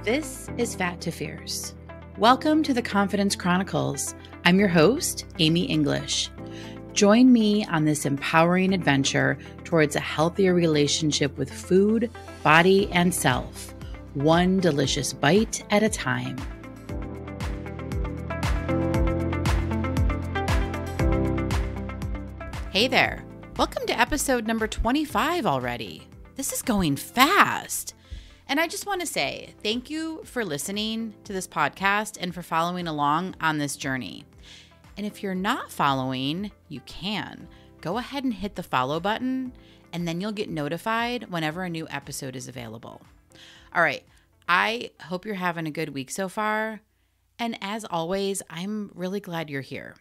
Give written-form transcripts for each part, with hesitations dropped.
This is Fat to Fierce. Welcome to the Confidence Chronicles. I'm your host, Amy English. Join me on this empowering adventure towards a healthier relationship with food, body, and self, one delicious bite at a time. Hey there. Welcome to episode number 25 already. This is going fast. And I just want to say thank you for listening to this podcast and for following along on this journey. And if you're not following, you can. Go ahead and hit the follow button, and then you'll get notified whenever a new episode is available. All right. I hope you're having a good week so far. And as always, I'm really glad you're here.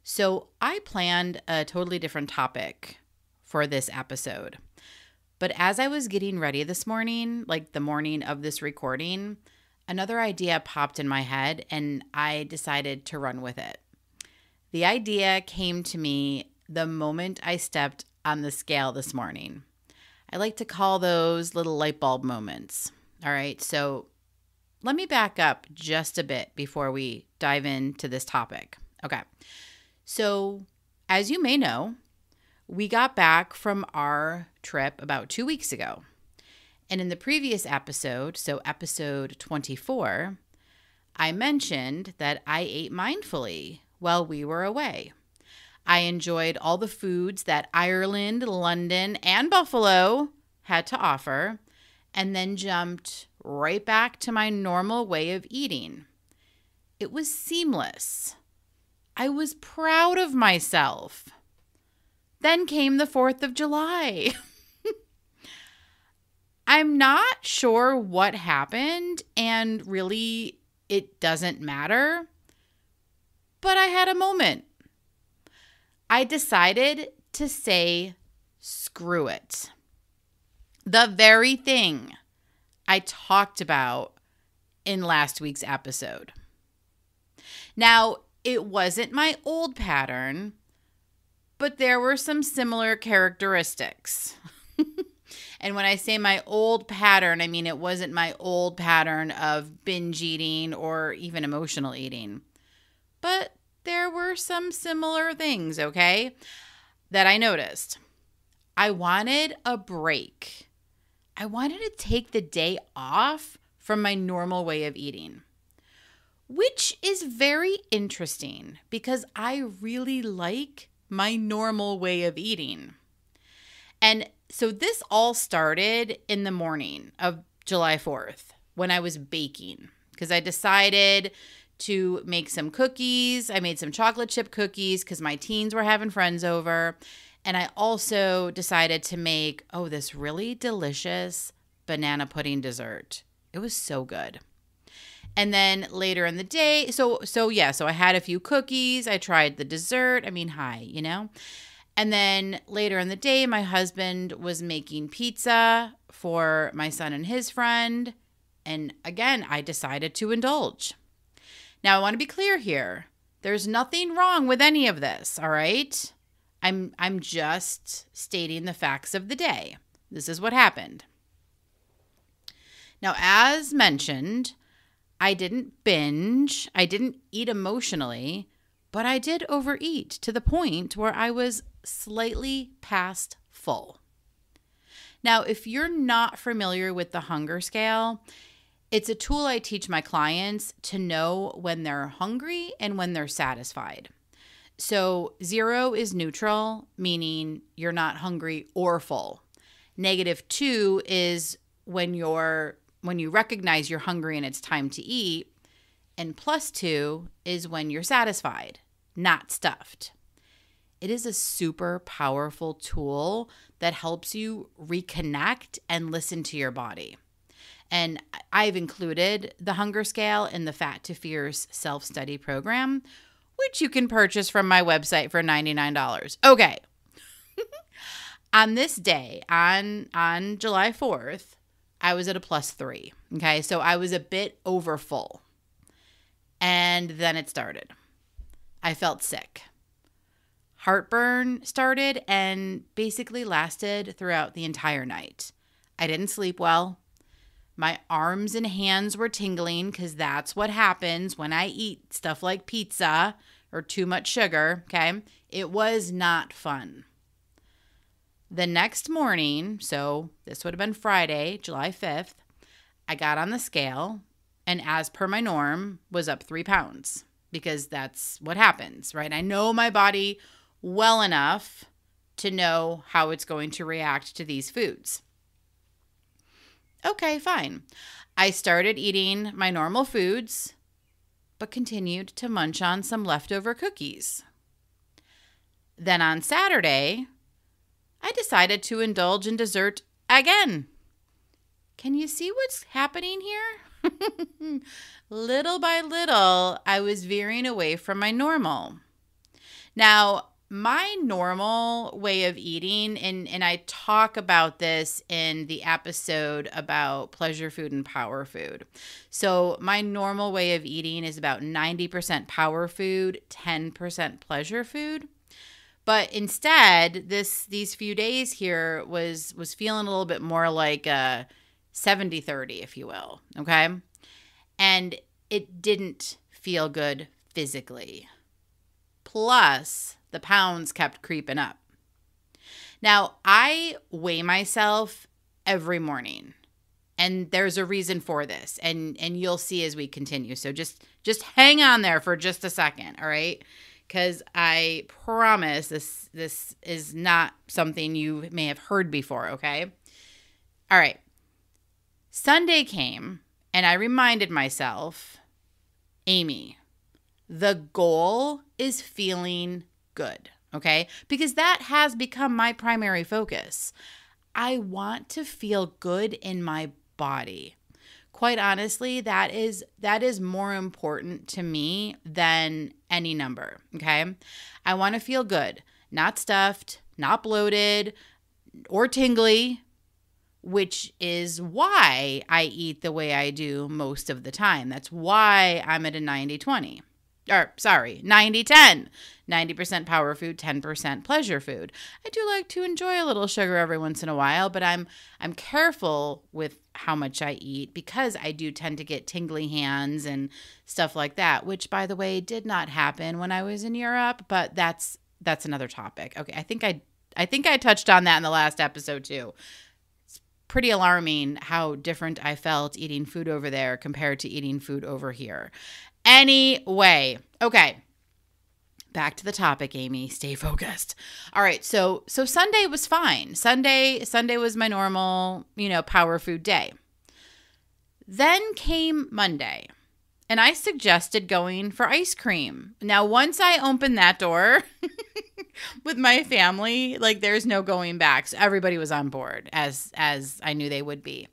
So I planned a totally different topic for this episode. But as I was getting ready this morning, like the morning of this recording, another idea popped in my head and I decided to run with it. The idea came to me the moment I stepped on the scale this morning. I like to call those little light bulb moments. All right, so let me back up just a bit before we dive into this topic. Okay, so as you may know, we got back from our trip about 2 weeks ago. And in the previous episode, so episode 24, I mentioned that I ate mindfully while we were away. I enjoyed all the foods that Ireland, London, and Buffalo had to offer, and then jumped right back to my normal way of eating. It was seamless. I was proud of myself. Then came the 4th of July. I'm not sure what happened, and really, it doesn't matter. But I had a moment. I decided to say, screw it. The very thing I talked about in last week's episode. Now, it wasn't my old pattern, but there were some similar characteristics. And when I say my old pattern, I mean it wasn't my old pattern of binge eating or even emotional eating. But there were some similar things, okay, that I noticed. I wanted a break. I wanted to take the day off from my normal way of eating, which is very interesting because I really like my normal way of eating. And so this all started in the morning of July 4th when I was baking because I decided to make some cookies. I made some chocolate chip cookies because my teens were having friends over. And I also decided to make, this really delicious banana pudding dessert. It was so good. And then later in the day, so I had a few cookies. I tried the dessert. And then later in the day, my husband was making pizza for my son and his friend. And again, I decided to indulge. Now, I want to be clear here. There's nothing wrong with any of this, all right? I'm just stating the facts of the day. This is what happened. Now, as mentioned, I didn't binge. I didn't eat emotionally, but I did overeat to the point where I was slightly past full. Now, if you're not familiar with the hunger scale, it's a tool I teach my clients to know when they're hungry and when they're satisfied. So 0 is neutral, meaning you're not hungry or full. -2 is when you recognize you're hungry and it's time to eat. And +2 is when you're satisfied, not stuffed. It is a super powerful tool that helps you reconnect and listen to your body. And I've included the hunger scale in the Fat to Fierce self-study program, which you can purchase from my website for $99. Okay. On this day, on July 4th, I was at a +3. Okay, so I was a bit over full. And then it started. I felt sick. Heartburn started and basically lasted throughout the entire night. I didn't sleep well. My arms and hands were tingling because that's what happens when I eat stuff like pizza or too much sugar, okay? It was not fun. The next morning, so this would have been Friday, July 5th, I got on the scale and as per my norm was up 3 pounds because that's what happens, right? I know my body well enough to know how it's going to react to these foods. Okay, fine. I started eating my normal foods, but continued to munch on some leftover cookies. Then on Saturday, I decided to indulge in dessert again. Can you see what's happening here? Little by little, I was veering away from my normal. Now, my normal way of eating, and I talk about this in the episode about pleasure food and power food. So my normal way of eating is about 90% power food, 10% pleasure food. But instead, these few days here was feeling a little bit more like a 70-30, if you will, okay? And it didn't feel good physically. Plus, the pounds kept creeping up. Now, I weigh myself every morning, and there's a reason for this, and you'll see as we continue. So just hang on there for just a second, all right? Because I promise this is not something you may have heard before, okay? All right. Sunday came, and I reminded myself, Amy, the goal is feeling good, okay? Because that has become my primary focus. I want to feel good in my body. Quite honestly, that is more important to me than any number, okay? I want to feel good, not stuffed, not bloated, or tingly, which is why I eat the way I do most of the time. That's why I'm at a 90-20. Or, sorry, 90-10. 90% power food, 10% pleasure food. I do like to enjoy a little sugar every once in a while, but I'm careful with how much I eat because I do tend to get tingly hands and stuff like that, which, by the way, did not happen when I was in Europe, but that's another topic. Okay, I think I touched on that in the last episode too. Pretty alarming how different I felt eating food over there compared to eating food over here. Anyway, okay. Back to the topic, Amy. Stay focused. All right, so Sunday was fine. Sunday was my normal, power food day. Then came Monday, and I suggested going for ice cream. Now, once I opened that door with my family, like there's no going back. So everybody was on board as I knew they would be.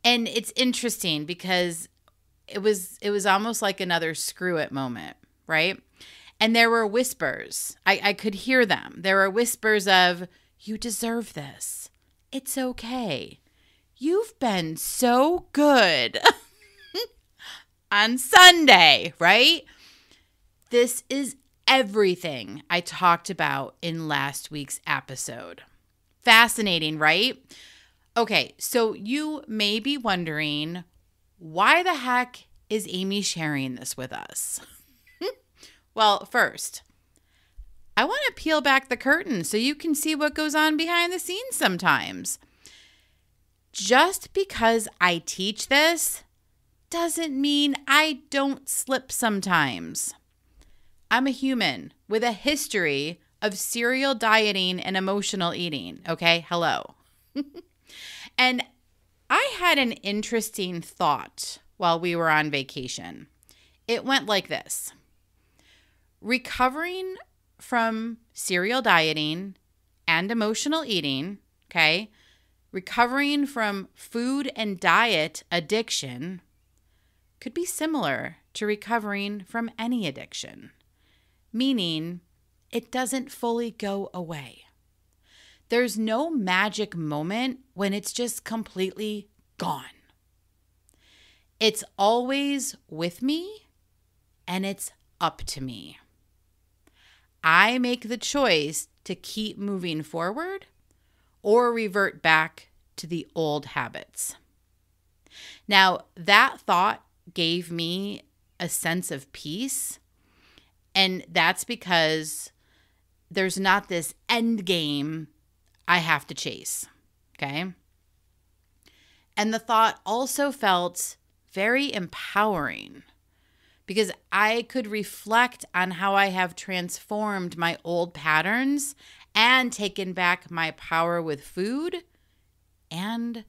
And it's interesting because it was almost like another screw it moment, right? And there were whispers. I could hear them. There were whispers of, you deserve this. It's okay. You've been so good on Sunday, right? This is everything I talked about in last week's episode. Fascinating, right? Okay, so you may be wondering, why the heck is Amy sharing this with us? Well, first, I want to peel back the curtain so you can see what goes on behind the scenes sometimes. Just because I teach this doesn't mean I don't slip sometimes. I'm a human with a history of serial dieting and emotional eating, okay? Hello. And I had an interesting thought while we were on vacation. It went like this. Recovering from serial dieting and emotional eating, okay, recovering from food and diet addiction could be similar to recovering from any addiction, meaning it doesn't fully go away. There's no magic moment when it's just completely gone. It's always with me, and it's up to me. I make the choice to keep moving forward or revert back to the old habits. Now, that thought gave me a sense of peace, and that's because there's not this end game I have to chase, okay? And the thought also felt very empowering because I could reflect on how I have transformed my old patterns and taken back my power with food and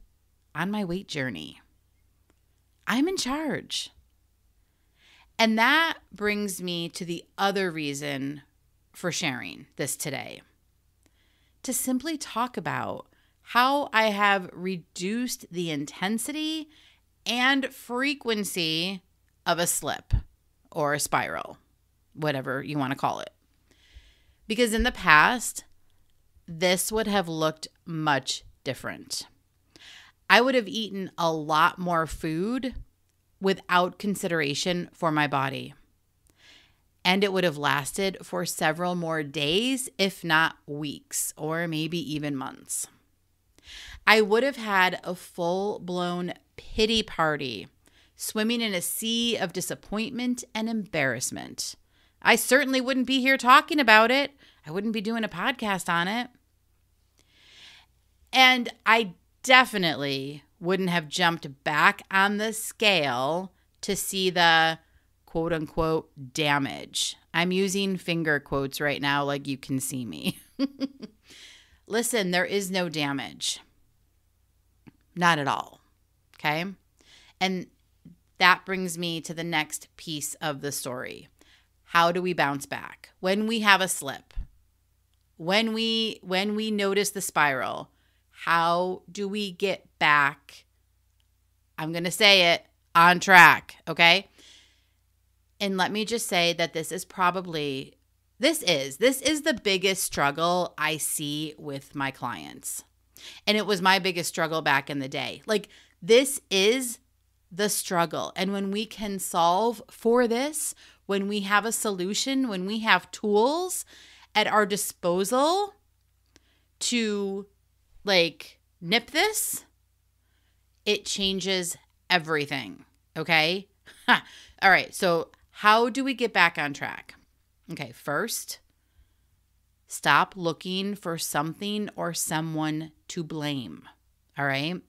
on my weight journey. I'm in charge. And that brings me to the other reason for sharing this today, to simply talk about how I have reduced the intensity and frequency of a slip or a spiral, whatever you want to call it. Because in the past, this would have looked much different. I would have eaten a lot more food without consideration for my body. And it would have lasted for several more days, if not weeks, or maybe even months. I would have had a full-blown pity party, swimming in a sea of disappointment and embarrassment. I certainly wouldn't be here talking about it. I wouldn't be doing a podcast on it. And I definitely wouldn't have jumped back on the scale to see the quote unquote damage. I'm using finger quotes right now like you can see me. Listen, there is no damage. Not at all. Okay? And that brings me to the next piece of the story. How do we bounce back? When we have a slip, when we notice the spiral, how do we get back, I'm going to say it, on track, okay? And let me just say that this is the biggest struggle I see with my clients. And it was my biggest struggle back in the day. Like, this is the struggle. And when we can solve for this, when we have a solution, when we have tools at our disposal to nip this, it changes everything. Okay? All right. So how do we get back on track? Okay. First, stop looking for something or someone to blame. All right?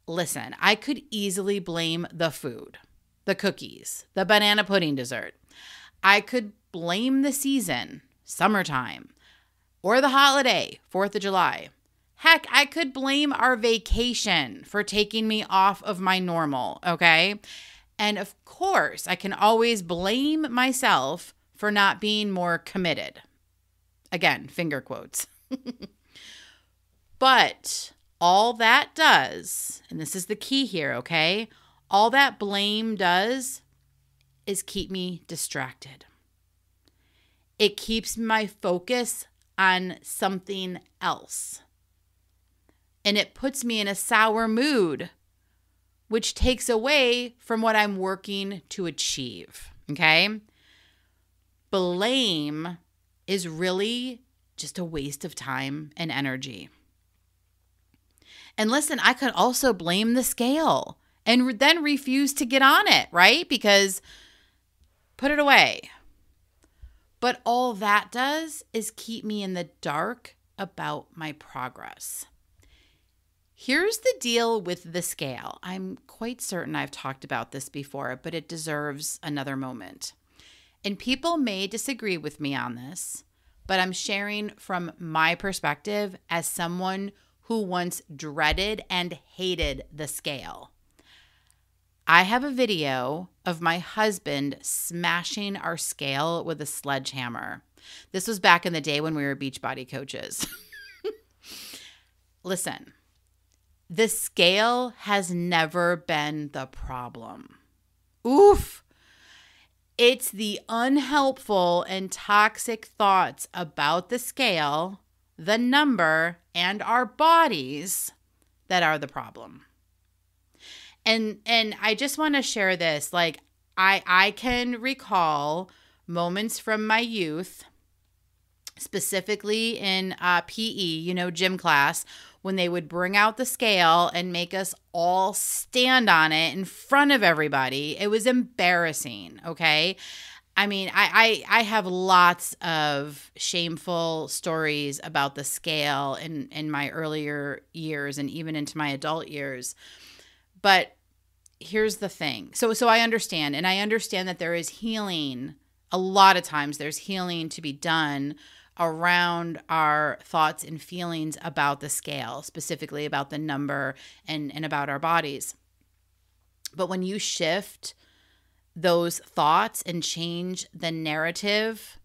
Listen, I could easily blame the food, the cookies, the banana pudding dessert. I could blame the season, summertime, or the holiday, 4th of July. Heck, I could blame our vacation for taking me off of my normal, okay? And of course, I can always blame myself for not being more committed. Again, finger quotes. But all that does, and this is the key here, okay? All that blame does is keep me distracted. It keeps my focus on something else. And it puts me in a sour mood, which takes away from what I'm working to achieve, okay? Blame is really just a waste of time and energy. And listen, I could also blame the scale and then refuse to get on it, right? Because put it away. But all that does is keep me in the dark about my progress. Here's the deal with the scale. I'm quite certain I've talked about this before, but it deserves another moment. And people may disagree with me on this, but I'm sharing from my perspective as someone who once dreaded and hated the scale. I have a video of my husband smashing our scale with a sledgehammer. This was back in the day when we were Beachbody coaches. Listen, the scale has never been the problem. Oof. It's the unhelpful and toxic thoughts about the scale, the number, and our bodies that are the problem. And I just want to share this. I can recall moments from my youth, specifically in PE, gym class, when they would bring out the scale and make us all stand on it in front of everybody. It was embarrassing, okay? I mean, I have lots of shameful stories about the scale in my earlier years and even into my adult years. But here's the thing. So I understand, and I understand that there is healing. A lot of times there's healing to be done around our thoughts and feelings about the scale, specifically about the number and about our bodies. But when you shift those thoughts and change the narrative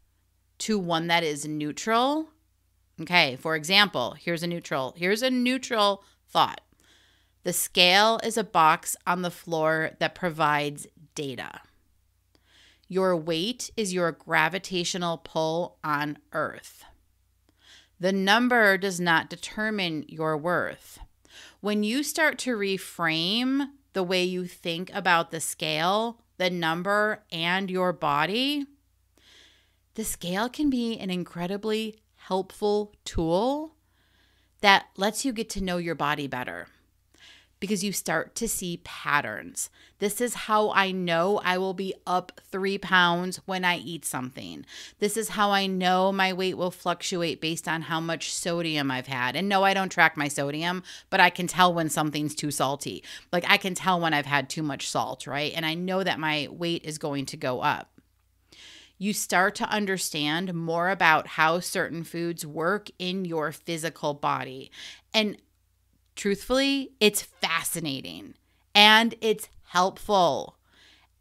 to one that is neutral. Okay, for example, here's a neutral thought. The scale is a box on the floor that provides data. Your weight is your gravitational pull on Earth. The number does not determine your worth. When you start to reframe the way you think about the scale, the number, and your body, the scale can be an incredibly helpful tool that lets you get to know your body better because you start to see patterns. This is how I know I will be up 3 pounds when I eat something. This is how I know my weight will fluctuate based on how much sodium I've had. And no, I don't track my sodium, but I can tell when something's too salty. Like I can tell when I've had too much salt, right? And I know that my weight is going to go up. You start to understand more about how certain foods work in your physical body. And truthfully, it's fascinating and it's helpful.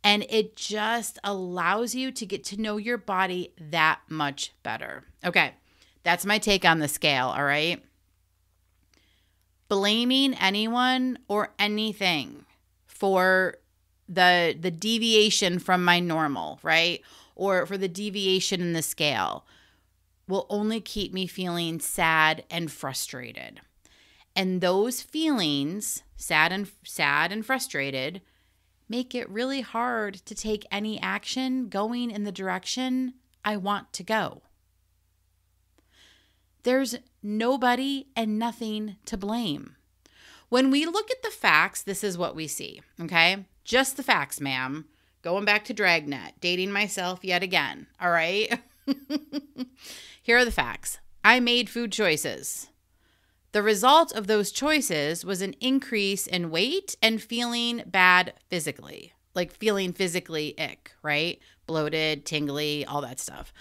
And it just allows you to get to know your body that much better. Okay, that's my take on the scale, all right? Blaming anyone or anything for the deviation from my normal, right? Or for the deviation in the scale will only keep me feeling sad and frustrated. And those feelings, sad and frustrated, make it really hard to take any action going in the direction I want to go. There's nobody and nothing to blame. When we look at the facts, this is what we see, okay? Just the facts, ma'am. Going back to Dragnet, dating myself yet again, all right? Here are the facts. I made food choices. The result of those choices was an increase in weight and feeling bad physically, like feeling physically ick, right? Bloated, tingly, all that stuff.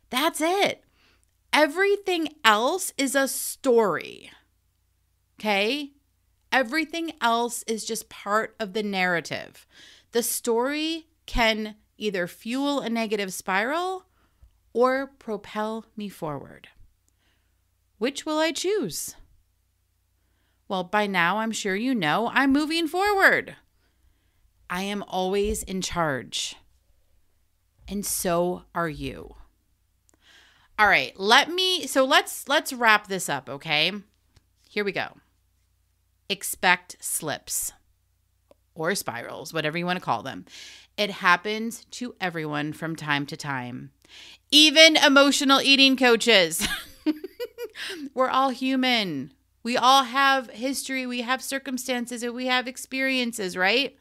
That's it. Everything else is a story, okay? Everything else is just part of the narrative. The story can either fuel a negative spiral or propel me forward. Which will I choose? Well, by now, I'm sure you know I'm moving forward. I am always in charge. And so are you. All right, let's wrap this up, okay? Here we go. Expect slips or spirals, whatever you want to call them. It happens to everyone from time to time. Even emotional eating coaches. We're all human. We all have history, we have circumstances, and we have experiences, right?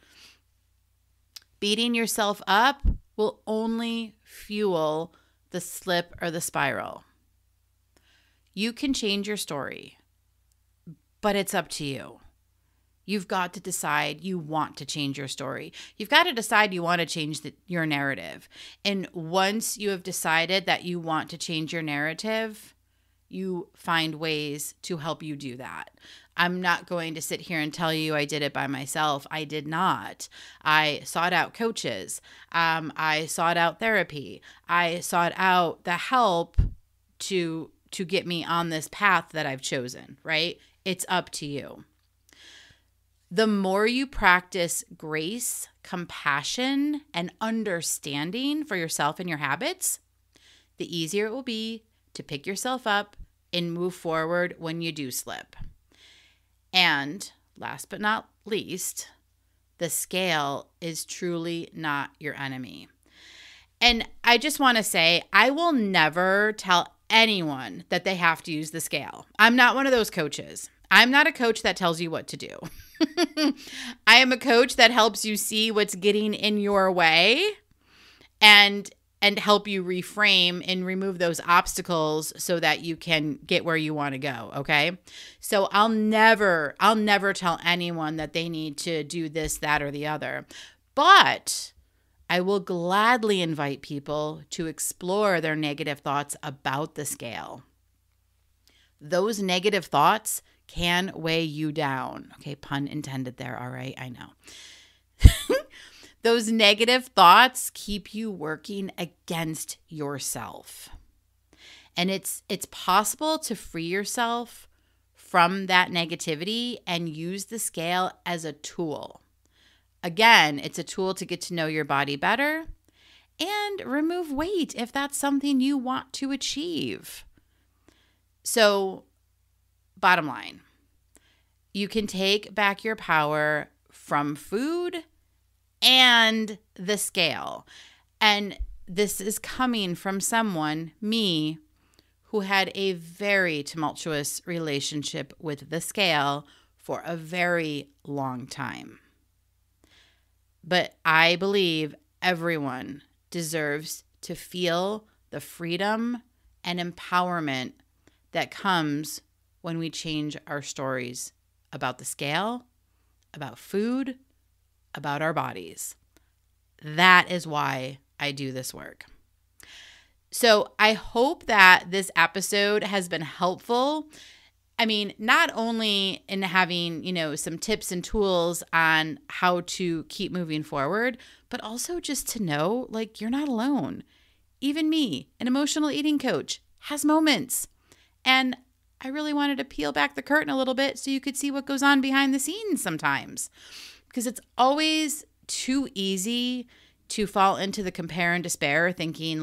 Beating yourself up will only fuel the slip or the spiral. You can change your story, but it's up to you. You've got to decide you want to change your story. You've got to decide you want to change your narrative. And once you have decided that you want to change your narrative, you find ways to help you do that. I'm not going to sit here and tell you I did it by myself. I did not. I sought out coaches. I sought out therapy. I sought out the help to get me on this path that I've chosen, right? It's up to you. The more you practice grace, compassion, and understanding for yourself and your habits, the easier it will be to pick yourself up and move forward when you do slip. And last but not least, the scale is truly not your enemy. And I just want to say, I will never tell anyone that they have to use the scale. I'm not one of those coaches. I'm not a coach that tells you what to do. I am a coach that helps you see what's getting in your way and help you reframe and remove those obstacles so that you can get where you want to go, okay? So I'll never tell anyone that they need to do this, that, or the other. But I will gladly invite people to explore their negative thoughts about the scale. Those negative thoughts can weigh you down. Okay, pun intended there, all right? I know. Those negative thoughts keep you working against yourself. And it's possible to free yourself from that negativity and use the scale as a tool. Again, it's a tool to get to know your body better and remove weight if that's something you want to achieve. So, bottom line, you can take back your power from food and the scale. And this is coming from someone, me, who had a very tumultuous relationship with the scale for a very long time. But I believe everyone deserves to feel the freedom and empowerment that comes when we change our stories about the scale, about food, about our bodies. That is why I do this work. So I hope that this episode has been helpful. I mean, not only in having, some tips and tools on how to keep moving forward, but also just to know, you're not alone. Even me, an emotional eating coach, has moments. And I really wanted to peel back the curtain a little bit so you could see what goes on behind the scenes sometimes. Because it's always too easy to fall into the compare and despair, thinking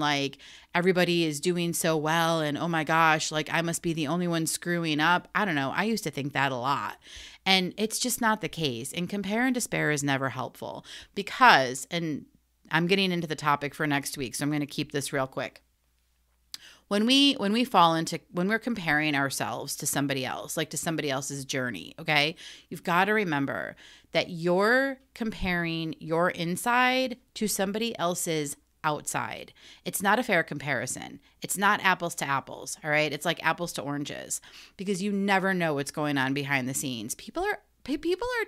everybody is doing so well and oh my gosh, I must be the only one screwing up. I don't know. I used to think that a lot. And it's just not the case. And compare and despair is never helpful because, and I'm getting into the topic for next week, so I'm going to keep this real quick. When we're comparing ourselves to somebody else, to somebody else's journey, okay, you've got to remember that you're comparing your inside to somebody else's outside. It's not a fair comparison. It's not apples to apples, all right? It's like apples to oranges because you never know what's going on behind the scenes. People are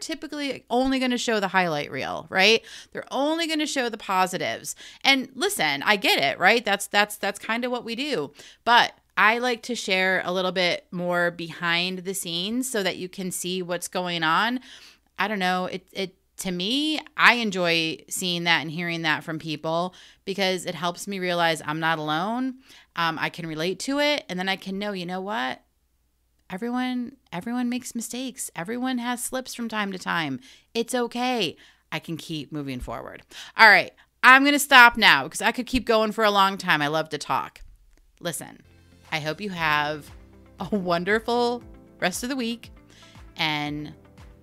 typically only going to show the highlight reel, right? They're only going to show the positives. And listen, I get it, right? That's kind of what we do. But I like to share a little bit more behind the scenes so that you can see what's going on. I don't know. To me, I enjoy seeing that and hearing that from people because it helps me realize I'm not alone. I can relate to it. And then I can know, you know what? Everyone makes mistakes. Everyone has slips from time to time. It's okay. I can keep moving forward. All right. I'm going to stop now because I could keep going for a long time. I love to talk. Listen, I hope you have a wonderful rest of the week and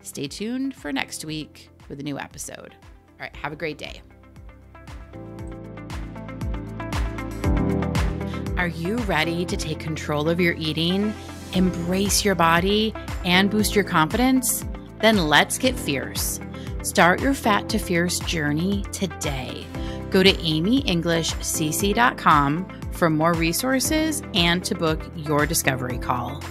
stay tuned for next week with a new episode. All right. Have a great day. Are you ready to take control of your eating, embrace your body, and boost your confidence? Then let's get fierce. Start your Fat to Fierce journey today. Go to amyenglishcc.com for more resources and to book your discovery call.